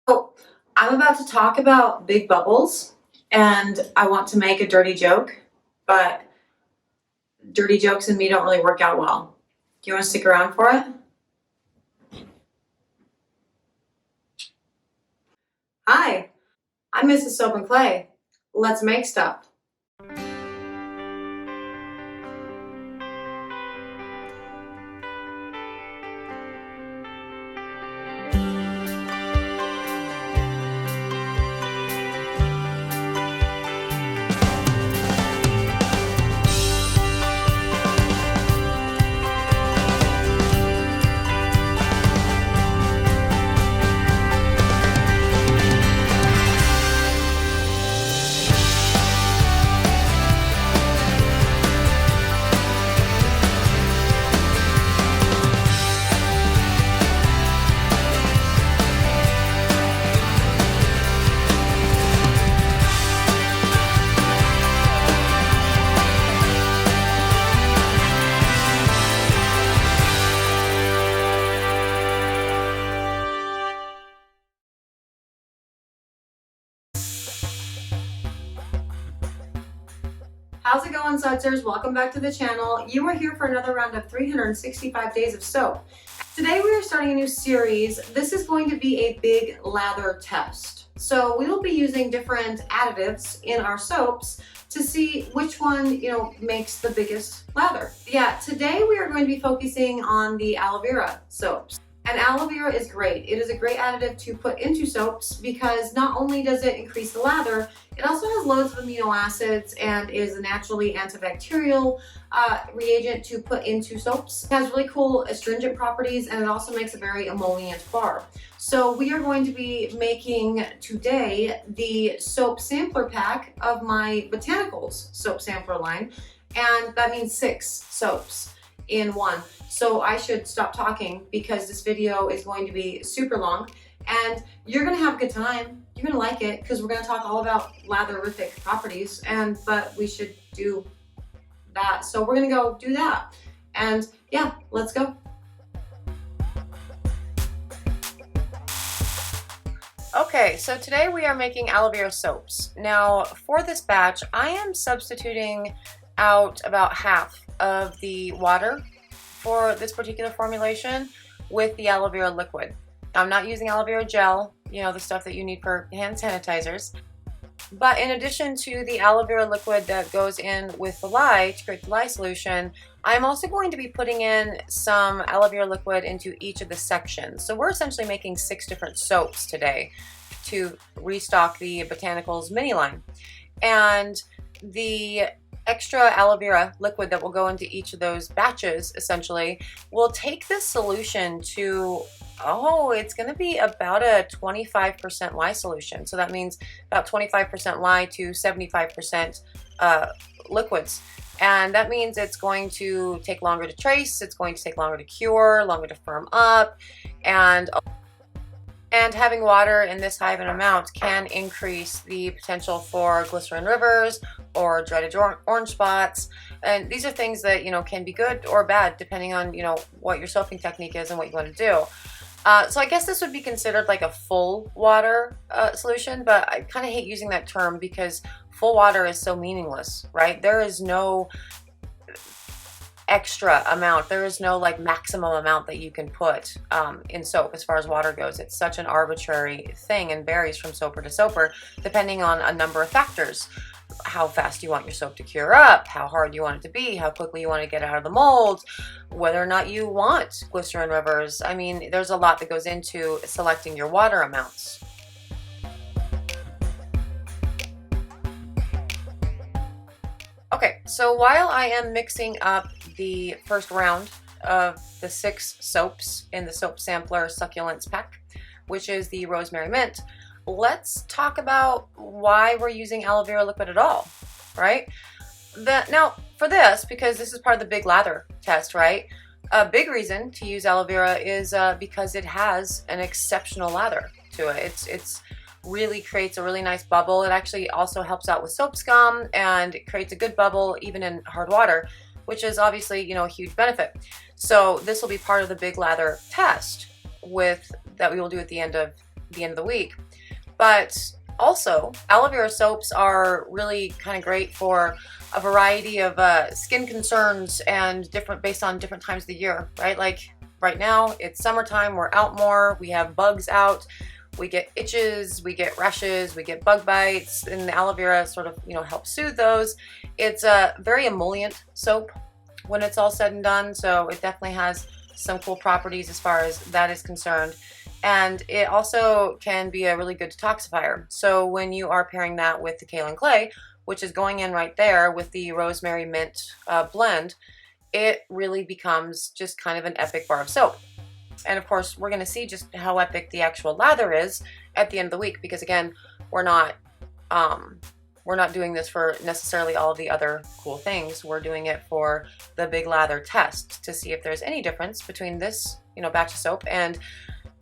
So I'm about to talk about big bubbles, and I want to make a dirty joke, but dirty jokes and me don't really work out well. Do you want to stick around for it? Hi, I'm Mrs. Soap and Clay. Let's make stuff. How's it going, Sudsers? Welcome back to the channel. You are here for another round of 365 days of soap. Today we are starting a new series. This is going to be a big lather test. So we will be using different additives in our soaps to see which one, makes the biggest lather. Yeah, today we are going to be focusing on the aloe vera soaps. And aloe vera is great. It is a great additive to put into soaps because not only does it increase the lather, it also has loads of amino acids and is a naturally antibacterial reagent to put into soaps. It has really cool astringent properties, and it also makes a very emollient bar. So we are going to be making today the soap sampler pack of my Botanicals soap sampler line, and that means 6 soaps in one. So I should stop talking because this video is going to be super long and you're gonna have a good time. You're gonna like it because we're gonna talk all about latherific properties, but we should do that. So we're gonna go do that. And yeah, let's go. Okay, so today we are making aloe vera soaps. Now for this batch, I am substituting out about half of the water for this particular formulation with the aloe vera liquid. I'm not using aloe vera gel, the stuff that you need for hand sanitizers. But in addition to the aloe vera liquid that goes in with the lye to create the lye solution, I'm also going to be putting in some aloe vera liquid into each of the sections. So we're essentially making 6 different soaps today to restock the Botanicals mini line. And the extra aloe vera liquid that will go into each of those batches essentially will take this solution to, it's going to be about a 25% lye solution. So that means about 25% lye to 75% liquids. And that means it's going to take longer to trace, it's going to take longer to cure, longer to firm up, and having water in this high of an amount can increase the potential for glycerin rivers or dreaded orange spots. And these are things that, can be good or bad depending on, what your soaping technique is and what you want to do. So I guess this would be considered like a full water solution, but I kind of hate using that term because full water is so meaningless, right? There is no extra amount. There is no like maximum amount that you can put in soap as far as water goes. It's such an arbitrary thing and varies from soaper to soaper depending on a number of factors. How fast you want your soap to cure up, how hard you want it to be, how quickly you want to get out of the molds, whether or not you want glycerin rivers. I mean, there's a lot that goes into selecting your water amounts. Okay, so while I am mixing up the first round of the 6 soaps in the soap sampler succulents pack, which is the rosemary mint, let's talk about why we're using aloe vera liquid at all, right? Now for this, because this is part of the big lather test, right? A big reason to use aloe vera is because it has an exceptional lather to it. It's really creates a really nice bubble. It actually also helps out with soap scum, and it creates a good bubble even in hard water, which is obviously, a huge benefit. So this will be part of the big lather test that we will do at the end of the end of the week. But also, aloe vera soaps are really kind of great for a variety of skin concerns and different based on different times of the year, right? Like right now, it's summertime, we're out more, we have bugs out, we get itches, we get rashes, we get bug bites, and the aloe vera sort of, helps soothe those. It's a very emollient soap when it's all said and done, so it definitely has some cool properties as far as that is concerned. And it also can be a really good detoxifier. So when you are pairing that with the kaolin clay, which is going in right there with the rosemary mint blend, it really becomes just kind of an epic bar of soap. And of course, we're going to see just how epic the actual lather is at the end of the week, because again, we're not doing this for necessarily all of the other cool things. We're doing it for the big lather test to see if there's any difference between this, batch of soap and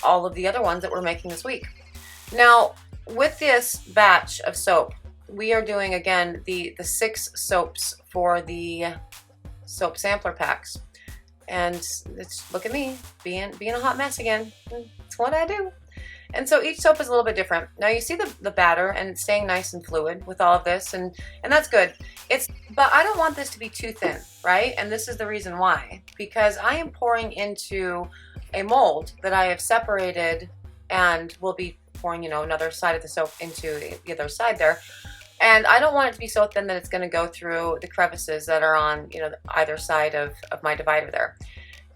all of the other ones that we're making this week. Now, with this batch of soap, we are doing again the 6 soaps for the soap sampler packs. And look at me being a hot mess again. It's what I do. And so each soap is a little bit different. Now you see the batter, and it's staying nice and fluid with all of this, and that's good. But I don't want this to be too thin, right? And this is the reason why. Because I am pouring into a mold that I have separated, and will be pouring, another side of the soap into the other side there. And I don't want it to be so thin that it's going to go through the crevices that are on, either side of my divider there.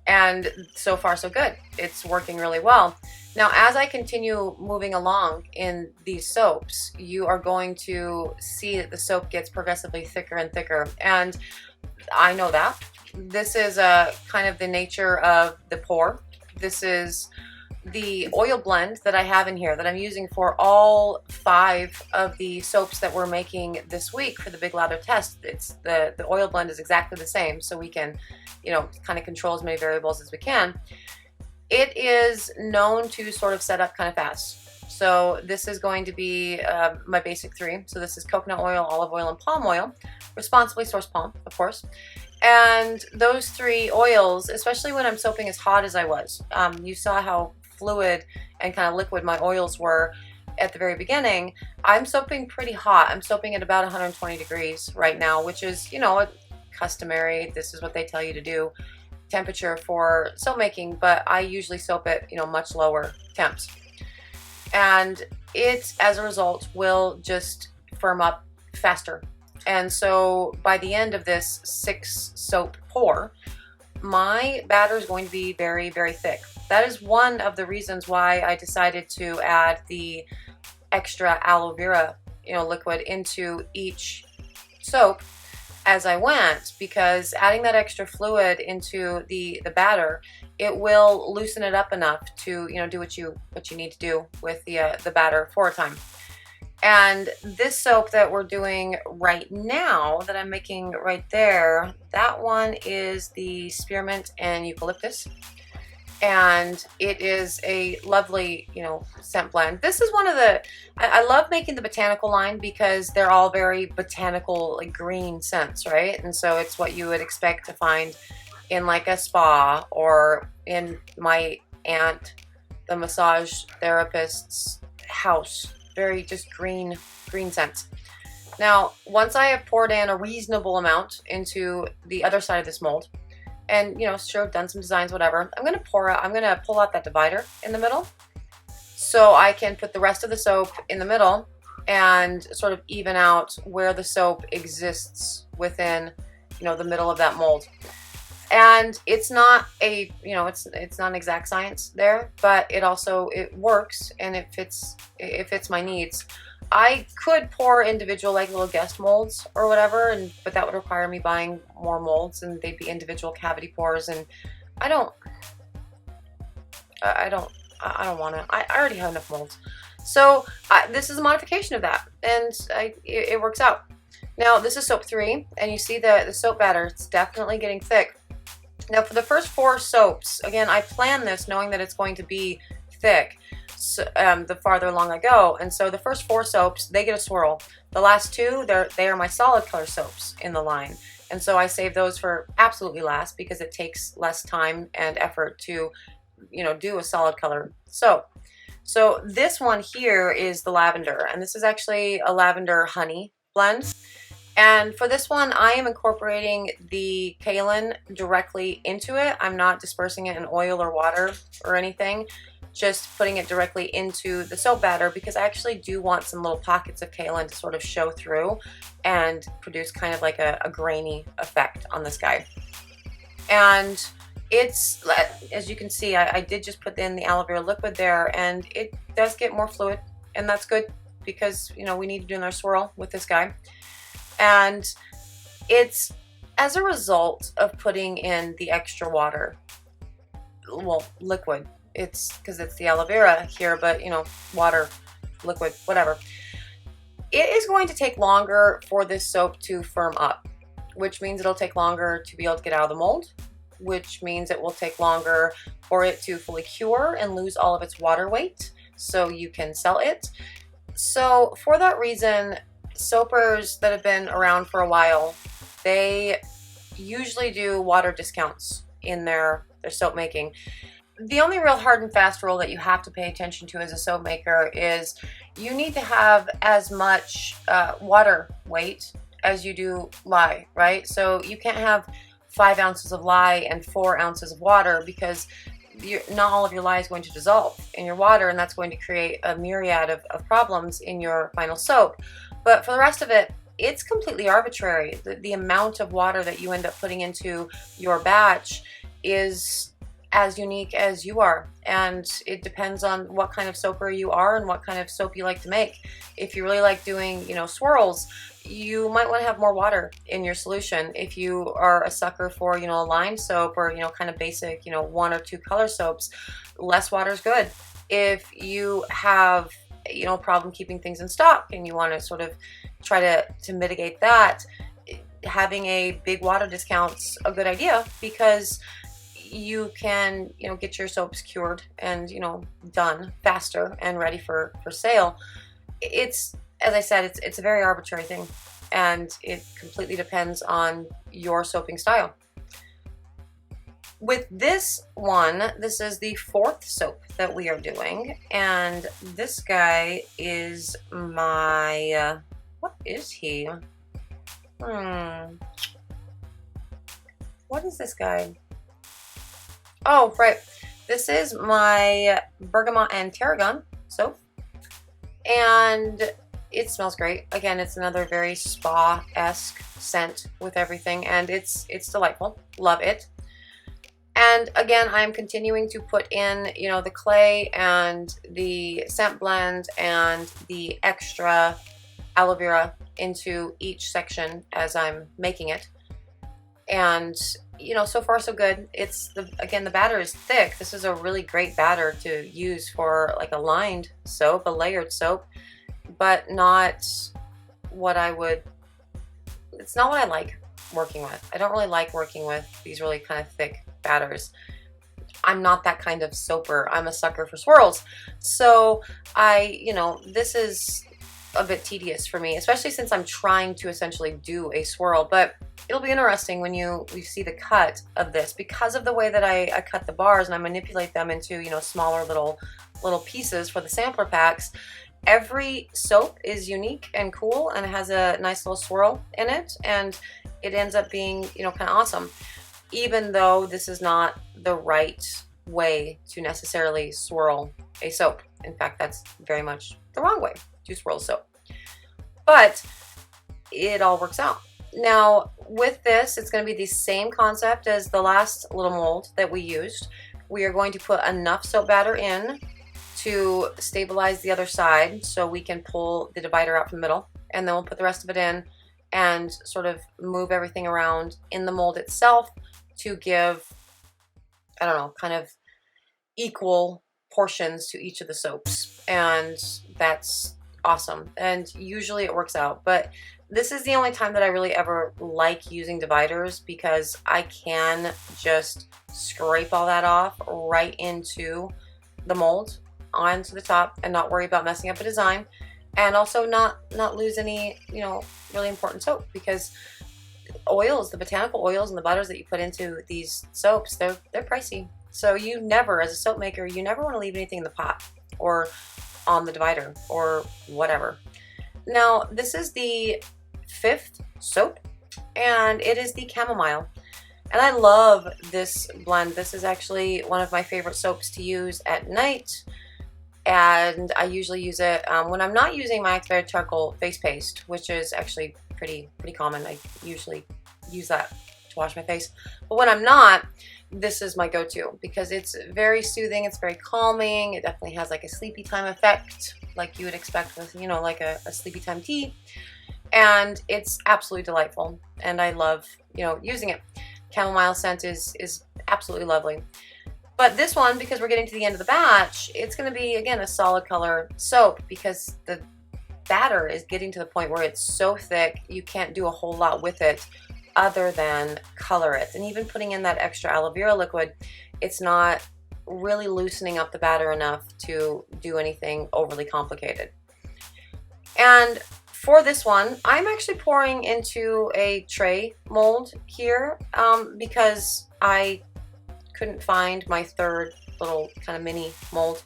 And so far so good. It's working really well. Now, as I continue moving along in these soaps, you are going to see that the soap gets progressively thicker and thicker. And I know that. This is kind of the nature of the pour. This is the oil blend that I have in here that I'm using for all 5 of the soaps that we're making this week for the big lather test. It's the oil blend is exactly the same, so we can, kind of control as many variables as we can. It is known to sort of set up kind of fast. So this is going to be my basic 3. So this is coconut oil, olive oil, and palm oil. Responsibly sourced palm, of course. And those 3 oils, especially when I'm soaping as hot as I was, you saw how fluid and kind of liquid my oils were at the very beginning. I'm soaping pretty hot. I'm soaping at about 120 degrees right now, which is, customary. This is what they tell you to do, temperature for soap making, but I usually soap at, much lower temps. And it, as a result, will just firm up faster. And so by the end of this 6 soap pour, my batter is going to be very, very thick. That is one of the reasons why I decided to add the extra aloe vera, liquid into each soap as I went, because adding that extra fluid into the batter, it will loosen it up enough to, do what you need to do with the batter for a time. And this soap that we're doing right now, that I'm making right there, that one is the spearmint and eucalyptus. And it is a lovely, scent blend. This is one of I love making the botanical line because they're all very botanical, like green scents, right? And so it's what you would expect to find in like a spa or in my aunt, the massage therapist's house. Very just green scents. Now, once I have poured in a reasonable amount into the other side of this mold, and sure, done some designs, whatever, I'm gonna pull out that divider in the middle so I can put the rest of the soap in the middle and sort of even out where the soap exists within the middle of that mold. And it's not a it's not an exact science there, but it works, and it fits my needs. I could pour individual like little guest molds or whatever, but that would require me buying more molds, and they'd be individual cavity pours, and I don't want to. I already have enough molds. So this is a modification of that, and it works out. Now this is soap 3, and you see the soap batter, it's definitely getting thick. Now for the first 4 soaps, again, I plan this knowing that it's going to be thick. So, the farther along I go, and so the first 4 soaps, they get a swirl. The last 2, they are my solid color soaps in the line, and so I save those for absolutely last because it takes less time and effort to do a solid color soap. So this one here is the lavender, and this is actually a lavender honey blend. And for this one, I am incorporating the kaolin directly into it. I'm not dispersing it in oil or water or anything, just putting it directly into the soap batter because I actually do want some little pockets of kaolin to sort of show through and produce kind of like a grainy effect on this guy. And it's, as you can see, I did just put in the aloe vera liquid there, and it does get more fluid, and that's good because, you know, we need to do another swirl with this guy. And it's as a result of putting in the extra water, well, liquid. It's because it's the aloe vera here, but you know, water, liquid, whatever. It is going to take longer for this soap to firm up, which means it'll take longer to be able to get out of the mold, which means it will take longer for it to fully cure and lose all of its water weight so you can sell it. So for that reason, soapers that have been around for a while, they usually do water discounts in their soap making. The only real hard and fast rule that you have to pay attention to as a soap maker is you need to have as much water weight as you do lye, right? So you can't have 5 ounces of lye and 4 ounces of water because not all of your lye is going to dissolve in your water, and that's going to create a myriad of problems in your final soap. But for the rest of it, it's completely arbitrary. The amount of water that you end up putting into your batch is as unique as you are, and it depends on what kind of soaper you are and what kind of soap you like to make. If you really like doing, you know, swirls, you might want to have more water in your solution. If you are a sucker for, you know, a line soap or, you know, kind of basic, you know, 1 or 2 color soaps, less water is good. If you have, you know, a problem keeping things in stock and you want to sort of try to mitigate that, having a big water discount's a good idea because you can, you know, get your soaps cured and, you know, done faster and ready for sale. It's, as I said, it's a very arbitrary thing, and it completely depends on your soaping style. With this one, this is the 4th soap that we are doing, and this guy is my, what is he? What is this guy? Oh, right. This is my bergamot and tarragon soap, and it smells great. Again, it's another very spa-esque scent with everything, and it's delightful. Love it. And again, I'm continuing to put in, you know, the clay and the scent blend and the extra aloe vera into each section as I'm making it. And, you know, so far so good. It's again, the batter is thick. This is a really great batter to use for like a lined soap, a layered soap, but not what I would, it's not what I like working with. I don't really like working with these really kind of thick batters. I'm not that kind of soaper. I'm a sucker for swirls. So you know, this is a bit tedious for me, especially since I'm trying to essentially do a swirl. But it'll be interesting when you see the cut of this, because of the way that I cut the bars and I manipulate them into, you know, smaller little pieces for the sampler packs. Every soap is unique and cool, and it has a nice little swirl in it, and it ends up being, you know, kind of awesome, even though this is not the right way to necessarily swirl a soap. In fact, that's very much the wrong way to swirl soap. But it all works out. Now, with this, it's going to be the same concept as the last little mold that we used. We are going to put enough soap batter in to stabilize the other side so we can pull the divider out from the middle, and then we'll put the rest of it in and sort of move everything around in the mold itself to give, I don't know, kind of equal portions to each of the soaps, and that's awesome. And usually it works out, but this is the only time that I really ever like using dividers, because I can just scrape all that off right into the mold onto the top and not worry about messing up a design, and also not lose any, you know, really important soap, because oils, the botanical oils and the butters that you put into these soaps, they're pricey. So you never, as a soap maker, you never want to leave anything in the pot. or on the divider or whatever. Now, this is the 5th soap, and it is the chamomile. And I love this blend. This is actually one of my favorite soaps to use at night. And I usually use it when I'm not using my activated charcoal face paste, which is actually pretty common. I usually use that to wash my face. But when I'm not, this is my go-to because it's very soothing. It's very calming. It definitely has like a sleepy time effect, like you would expect with, you know, like a sleepy time tea. And it's absolutely delightful. And I love, you know, using it. Chamomile scent is absolutely lovely. But this one, because we're getting to the end of the batch, it's going to be, again, a solid color soap because the batter is getting to the point where it's so thick you can't do a whole lot with it other than color it. And even putting in that extra aloe vera liquid, it's not really loosening up the batter enough to do anything overly complicated. And for this one, I'm actually pouring into a tray mold here because I couldn't find my 3rd little kind of mini mold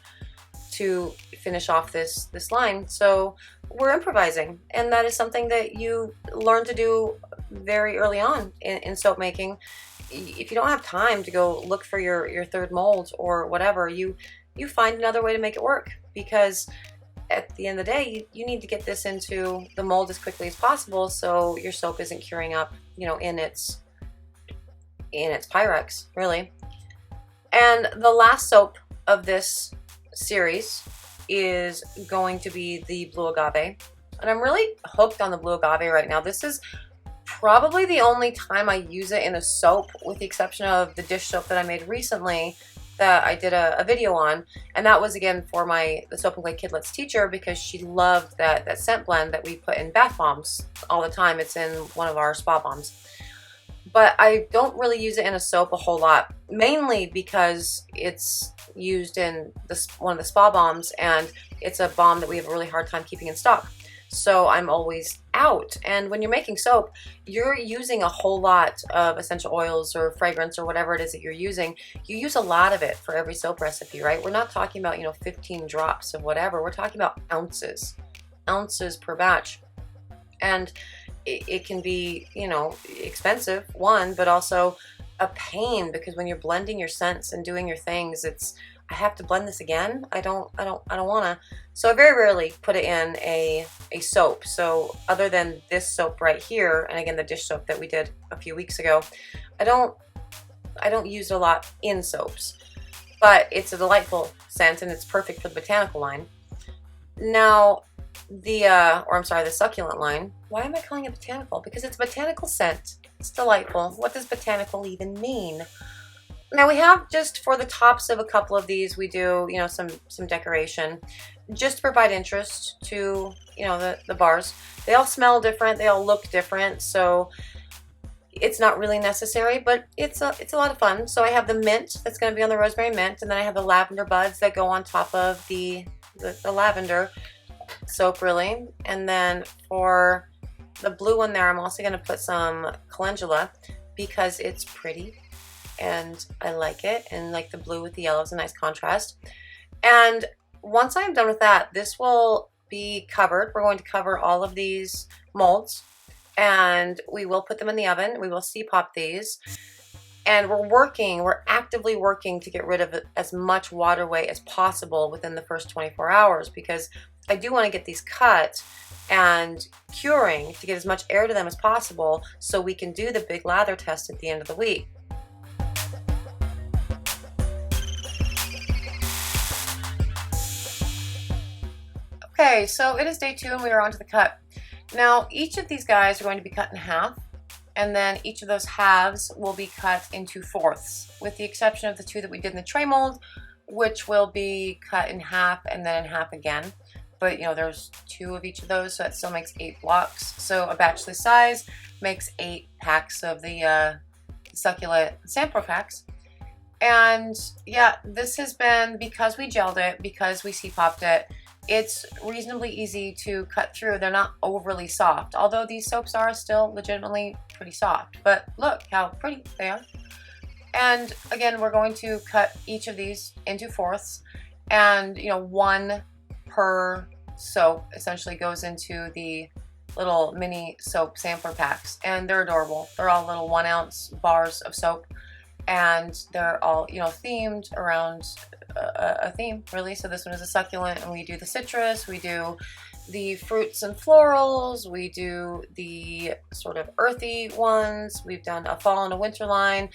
to finish off this line. So we're improvising, and that is something that you learn to do very early on in soap making. If you don't have time to go look for your 3rd mold or whatever, you find another way to make it work, because at the end of the day, you need to get this into the mold as quickly as possible so your soap isn't curing up, you know, in its Pyrex, really. And the last soap of this series is going to be the blue agave. And I'm really hooked on the blue agave right now. This is probably the only time I use it in a soap, with the exception of the dish soap that I made recently that I did a video on. And that was, again, for the Soap and Clay Kidlets teacher, because she loved that scent blend that we put in bath bombs all the time. It's in one of our spa bombs. But I don't really use it in a soap a whole lot, mainly because it's used in one of the spa bombs, and it's a bomb that we have a really hard time keeping in stock. So I'm always out. And when you're making soap, you're using a whole lot of essential oils or fragrance or whatever it is that you're using. You use a lot of it for every soap recipe, right? We're not talking about, you know, 15 drops of whatever. We're talking about ounces per batch. And it can be, you know, expensive, one, but also a pain, because when you're blending your scents and doing your things, it's, I have to blend this again. I don't want to. So I very rarely put it in a soap. So other than this soap right here, and again the dish soap that we did a few weeks ago, I don't use it a lot in soaps. But it's a delightful scent, and it's perfect for the botanical line. Now, the succulent line. Why am I calling it botanical? Because it's a botanical scent. It's delightful. What does botanical even mean? Now we have, just for the tops of a couple of these, we do, you know, some decoration, just to provide interest to, you know, the bars. They all smell different. They all look different. So it's not really necessary, but it's a lot of fun. So I have the mint that's going to be on the rosemary mint, and then I have the lavender buds that go on top of the lavender soap, really. And then for the blue one there, I'm also going to put some calendula because it's pretty and I like it, and like the blue with the yellow is a nice contrast. And once I'm done with that, this will be covered. We're going to cover all of these molds, and we will put them in the oven. We will C-pop these, and we're actively working to get rid of as much water weight as possible within the first 24 hours, because I do want to get these cut and curing to get as much air to them as possible so we can do the big lather test at the end of the week. Okay, so it is day 2 and we are on to the cut. Now, each of these guys are going to be cut in half, and then each of those halves will be cut into fourths, with the exception of the 2 that we did in the tray mold, which will be cut in half and then in half again. But, you know, there's 2 of each of those, so that still makes 8 blocks. So a batch this size makes 8 packs of the succulent Sampro packs. And yeah, this has been, because we gelled it, because we C-popped it, it's reasonably easy to cut through. They're not overly soft, although these soaps are still legitimately pretty soft. But look how pretty they are. And again, we're going to cut each of these into fourths. And you know, one per soap essentially goes into the little mini soap sampler packs, and they're adorable. They're all little 1 ounce bars of soap, and they're all, you know, themed around a theme, really. So this one is a succulent, and we do the citrus, we do the fruits and florals, we do the sort of earthy ones, we've done a fall and a winter line.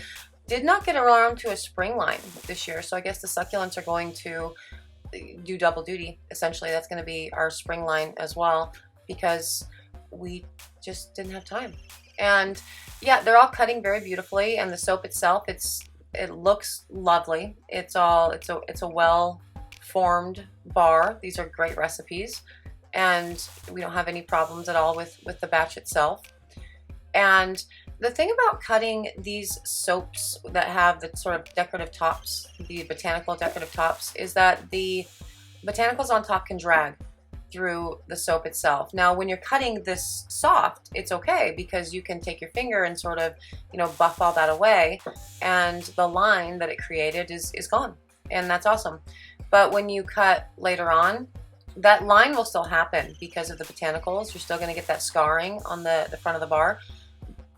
Did not get around to a spring line this year, so I guess the succulents are going to do double duty. Essentially, that's going to be our spring line as well, because we just didn't have time. And yeah, they're all cutting very beautifully, and the soap itself, it looks lovely. It's a well formed bar. These are great recipes, and we don't have any problems at all with the batch itself. And the thing about cutting these soaps that have the sort of decorative tops, the botanical decorative tops, is that the botanicals on top can drag through the soap itself. Now, when you're cutting this soft, it's okay, because you can take your finger and sort of, you know, buff all that away, and the line that it created is gone, and that's awesome. But when you cut later on, that line will still happen because of the botanicals. You're still going to get that scarring on the front of the bar,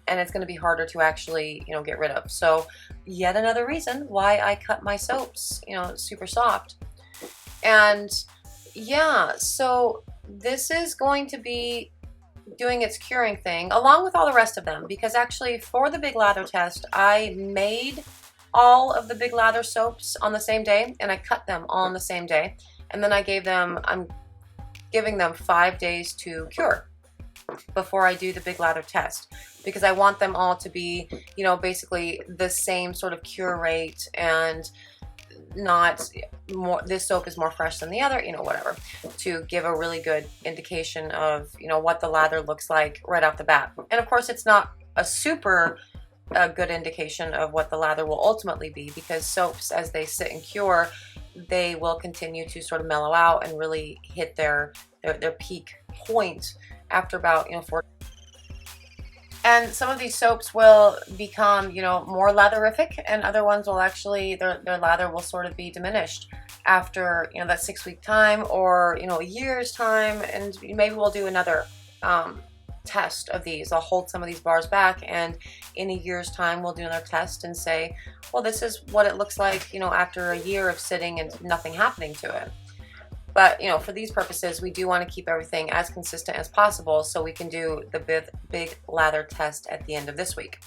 and it's going to be harder to actually, you know, get rid of. So yet another reason why I cut my soaps, you know, super soft. And yeah, so this is going to be doing its curing thing along with all the rest of them, because actually for the Big Lather test, I made all of the Big Lather soaps on the same day, and I cut them all on the same day. And then I'm giving them 5 days to cure before I do the Big Lather test, because I want them all to be, you know, basically the same sort of cure rate, and not more, this soap is more fresh than the other, you know, whatever, to give a really good indication of, you know, what the lather looks like right off the bat. And of course, it's not a super good indication of what the lather will ultimately be, because soaps, as they sit and cure, they will continue to sort of mellow out and really hit their peak point after about, you know, 4. And some of these soaps will become, you know, more latherific, and other ones will actually, their lather will sort of be diminished after, you know, that 6-week time, or, you know, a year's time. And maybe we'll do another test of these. I'll hold some of these bars back, and in a year's time we'll do another test and say, well, this is what it looks like, you know, after a year of sitting and nothing happening to it. But, you know, for these purposes, we do want to keep everything as consistent as possible, so we can do the big lather test at the end of this week.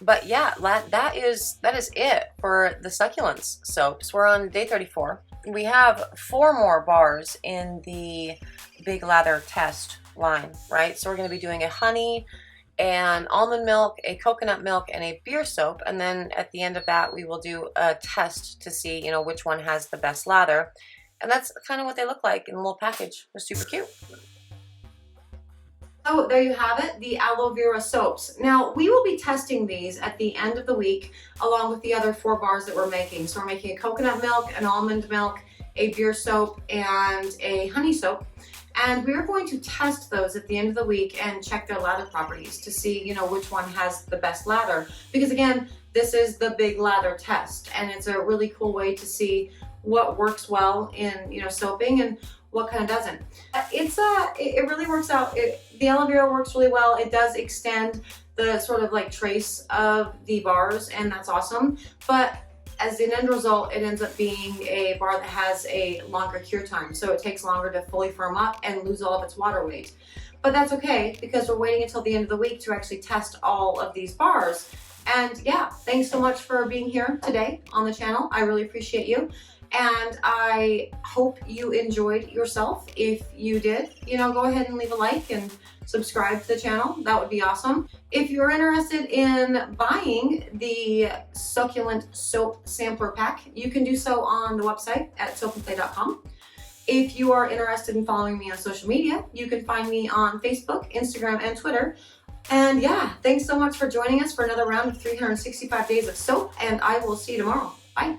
But yeah, that is it for the succulents soaps. We're on day 34. We have 4 more bars in the Big Lather test line, right? So we're going to be doing a honey, an almond milk, a coconut milk, and a beer soap. And then at the end of that, we will do a test to see, you know, which one has the best lather. And that's kind of what they look like in a little package. They're super cute. So there you have it, the aloe vera soaps. Now, we will be testing these at the end of the week along with the other 4 bars that we're making. So we're making a coconut milk, an almond milk, a beer soap, and a honey soap. And we're going to test those at the end of the week and check their lather properties to see, you know, which one has the best lather. Because again, this is the Big Lather test, and it's a really cool way to see what works well in, you know, soaping and what kind of doesn't. It really works out. The aloe vera works really well. It does extend the sort of like trace of the bars, and that's awesome. But as an end result, it ends up being a bar that has a longer cure time. So it takes longer to fully firm up and lose all of its water weight. But that's okay, because we're waiting until the end of the week to actually test all of these bars. And yeah, thanks so much for being here today on the channel. I really appreciate you. And I hope you enjoyed yourself. If you did, you know, go ahead and leave a like and subscribe to the channel. That would be awesome. If you're interested in buying the succulent soap sampler pack, you can do so on the website at soapandplay.com. If you are interested in following me on social media, you can find me on Facebook, Instagram, and Twitter. And yeah, thanks so much for joining us for another round of 365 days of soap, and I will see you tomorrow. Bye.